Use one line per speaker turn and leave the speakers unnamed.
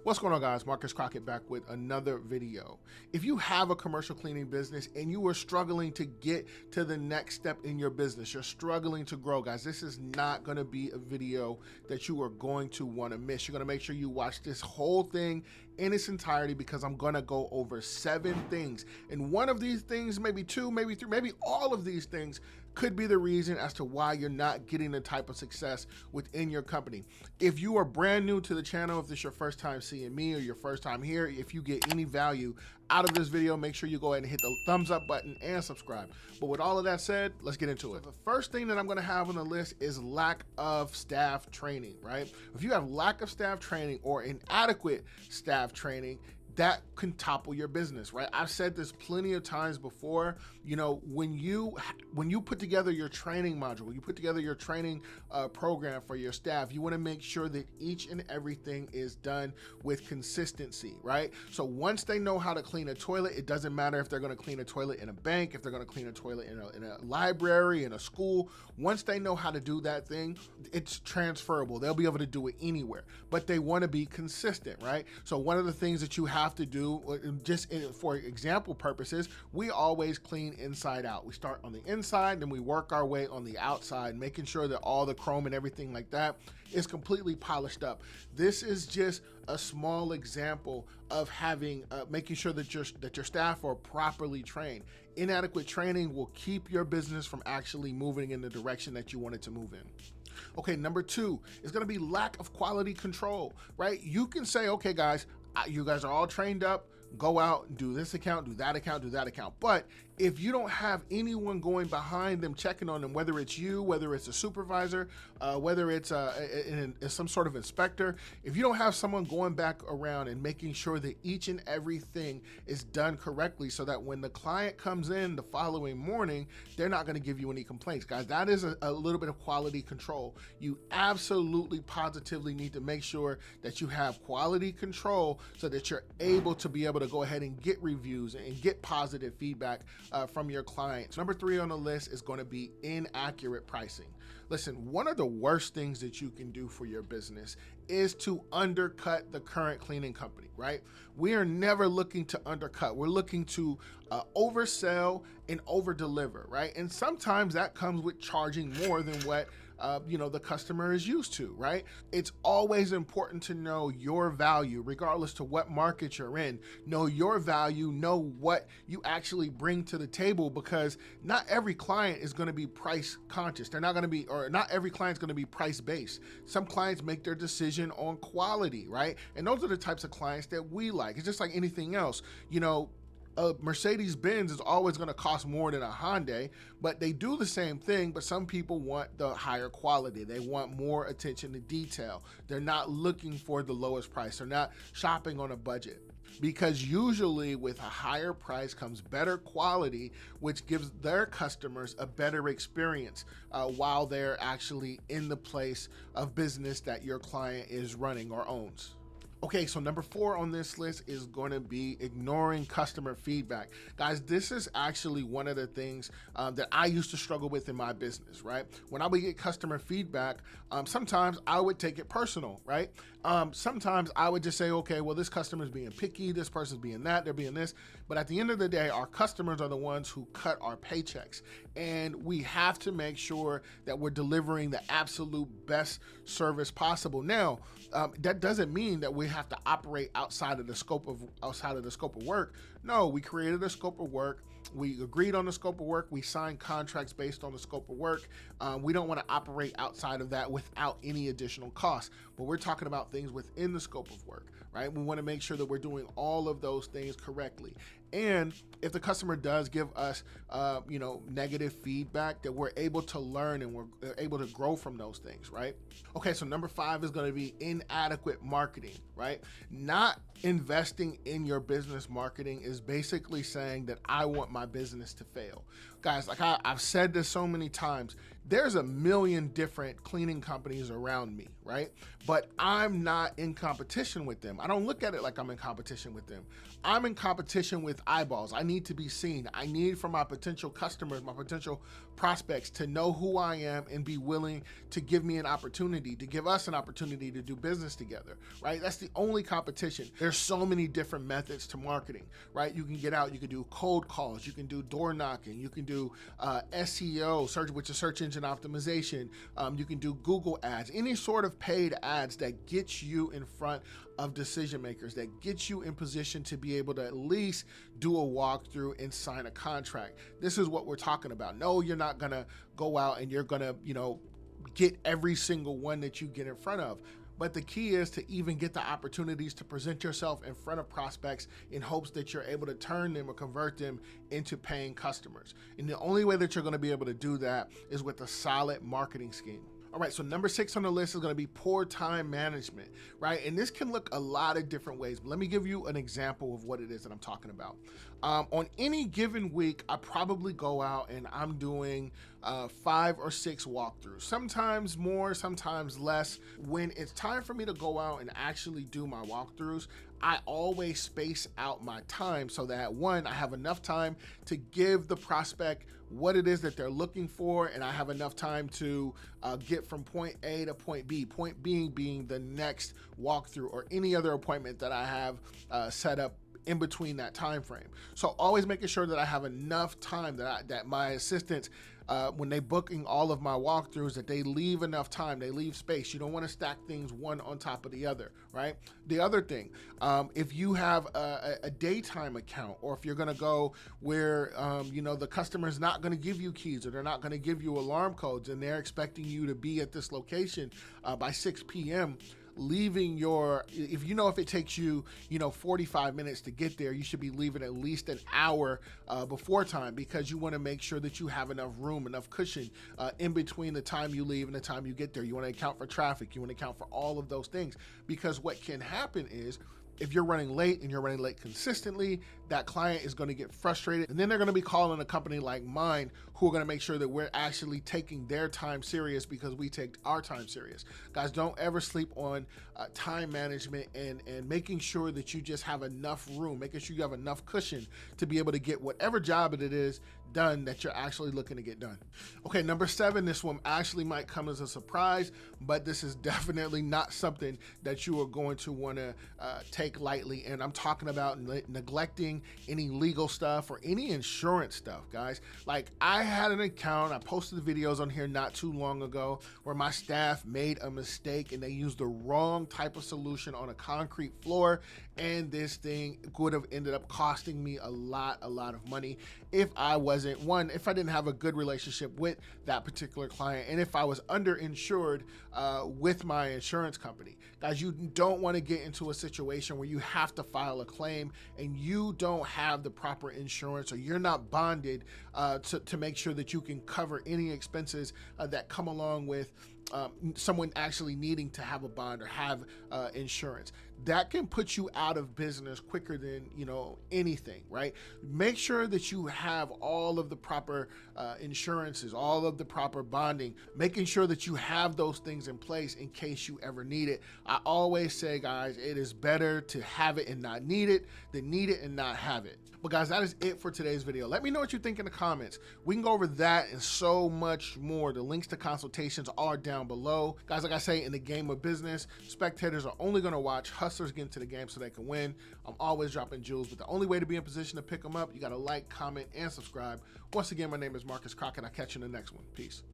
What's going on, guys? Marcus Crockett back with another video. If you have a commercial cleaning business and you are struggling to get to the next step in your business, you're struggling to grow, guys, this is not going to be a video that you are going to want to miss. You're going to make sure you watch this whole thing in its entirety because I'm going to go over 7 things. And one of these things, maybe 2, maybe 3, maybe all of these things could be the reason as to why you're not getting the type of success within your company. If you are brand new to the channel, if this is your first time seeing me or your first time here, if you get any value out of this video, make sure you go ahead and hit the thumbs up button and subscribe. But with all of that said, let's get into it. So the first thing that I'm gonna have on the list is lack of staff training, right? If you have lack of staff training or inadequate staff training, that can topple your business, right? I've said this plenty of times before. You know, when you put together your training module, you put together your training program for your staff, you want to make sure that each and everything is done with consistency, right? So once they know how to clean a toilet, it doesn't matter if they're going to clean a toilet in a bank, if they're going to clean a toilet in a library, in a school. Once they know how to do that thing, it's transferable. They'll be able to do it anywhere, but they want to be consistent, right? So one of the things that you have to do, just for example purposes, we always clean inside out. We start on the inside, then we work our way on the outside, making sure that all the chrome and everything like that is completely polished up. This is just a small example of having making sure that your staff are properly trained. Inadequate training will keep your business from actually moving in the direction that you want it to move in. Okay, number 2 is going to be lack of quality control, right? You can say, okay, guys, you guys are all trained up, go out and do this account, do that account, do that account. But if you don't have anyone going behind them, checking on them, whether it's you, whether it's a supervisor, whether it's some sort of inspector, if you don't have someone going back around and making sure that each and everything is done correctly so that when the client comes in the following morning, they're not going to give you any complaints. Guys, that is a little bit of quality control. You absolutely positively need to make sure that you have quality control so that you're able to go ahead and get reviews and get positive feedback from your clients. Number 3 on the list is going to be inaccurate pricing. Listen, one of the worst things that you can do for your business is to undercut the current cleaning company, right? We are never looking to undercut. We're looking to oversell and over-deliver, right? And sometimes that comes with charging more than what the customer is used to, right? It's always important to know your value, regardless to what market you're in. Know your value, know what you actually bring to the table, because not every client is going to be price conscious. They're not going to be, or not every client's going to be price based. Some clients make their decision on quality, right? And those are the types of clients that we like. It's just like anything else, a Mercedes-Benz is always going to cost more than a Hyundai, but they do the same thing, but some people want the higher quality. They want more attention to detail. They're not looking for the lowest price. They're not shopping on a budget, because usually with a higher price comes better quality, which gives their customers a better experience while they're actually in the place of business that your client is running or owns. Okay, so number 4 on this list is going to be ignoring customer feedback. Guys, this is actually one of the things that I used to struggle with in my business, right? When I would get customer feedback, sometimes I would take it personal, right? Sometimes I would just say, okay, well, this customer's being picky, this person's being that, they're being this. But at the end of the day, our customers are the ones who cut our paychecks. And we have to make sure that we're delivering the absolute best service possible. Now, that doesn't mean that we have to operate outside of the scope of work. No, we created a scope of work. We agreed on the scope of work. We signed contracts based on the scope of work. We don't want to operate outside of that without any additional costs. But we're talking about things within the scope of work, right? We want to make sure that we're doing all of those things correctly. And if the customer does give us, negative feedback, that we're able to learn and we're able to grow from those things, right? Okay, so number 5 is going to be inadequate marketing, right? Not investing in your business marketing is basically saying that I want my business to fail. Guys, like I've said this so many times, there's a million different cleaning companies around me, right? But I'm not in competition with them. I don't look at it like I'm in competition with them. I'm in competition with eyeballs. I need to be seen. I need for my potential customers, my potential prospects to know who I am and be willing to give me an opportunity, to give us an opportunity to do business together, right? That's the only competition. There's so many different methods to marketing, right? You can get out, you can do cold calls, you can do door knocking, you can do SEO, which is search engine optimization. You can do Google ads, any sort of paid ads that gets you in front of decision makers, that gets you in position to be able to at least do a walkthrough and sign a contract. This is what we're talking about. No, you're not gonna go out and you're gonna, get every single one that you get in front of. But the key is to even get the opportunities to present yourself in front of prospects in hopes that you're able to turn them or convert them into paying customers. And the only way that you're gonna be able to do that is with a solid marketing scheme. All right, so number 6 on the list is gonna be poor time management, right? And this can look a lot of different ways, but let me give you an example of what it is that I'm talking about. On any given week, I probably go out and I'm doing 5 or 6 walkthroughs, sometimes more, sometimes less. When it's time for me to go out and actually do my walkthroughs, I always space out my time so that, one, I have enough time to give the prospect what it is that they're looking for, and I have enough time to get from point A to point B, point being the next walkthrough or any other appointment that I have set up in between that time frame. So always making sure that I have enough time that my assistants, when they booking all of my walkthroughs, that they leave enough time, they leave space. You don't want to stack things one on top of the other, right? The other thing, if you have a daytime account, or if you're going to go where the customer's not going to give you keys, or they're not going to give you alarm codes, and they're expecting you to be at this location by 6 p.m., leaving if it takes you 45 minutes to get there, you should be leaving at least an hour before time, because you want to make sure that you have enough room, enough cushion in between the time you leave and the time you get there. You want to account for traffic, you want to account for all of those things, because what can happen is, if you're running late and you're running late consistently, that client is going to get frustrated, and then they're going to be calling a company like mine, who are going to make sure that we're actually taking their time serious because we take our time serious. Guys, don't ever sleep on time management and making sure that you just have enough room, making sure you have enough cushion to be able to get whatever job it is done that you're actually looking to get done. Okay, number 7, this one actually might come as a surprise, but this is definitely not something that you are going to want to take lightly. And I'm talking about neglecting any legal stuff or any insurance stuff, guys. Like, I had an account, I posted the videos on here not too long ago, where my staff made a mistake and they used the wrong type of solution on a concrete floor, and this thing would have ended up costing me a lot of money if I didn't have a good relationship with that particular client, and if I was underinsured with my insurance company. Guys, you don't want to get into a situation where you have to file a claim and you don't have the proper insurance, or you're not bonded to make sure that you can cover any expenses that come along with someone actually needing to have a bond or have insurance. That can put you out of business quicker than anything, right? Make sure that you have all of the proper insurances, all of the proper bonding, making sure that you have those things in place in case you ever need it. I always say, guys, it is better to have it and not need it than need it and not have it. But guys, that is it for today's video. Let me know what you think in the comments. We can go over that and so much more. The links to consultations are down below. Guys, like I say, in the game of business, spectators are only gonna watch hustlers get into the game so they can win. I'm always dropping jewels, but the only way to be in position to pick them up, you gotta like, comment, and subscribe. Once again, my name is Marcus Crockett. I'll catch you in the next one. Peace.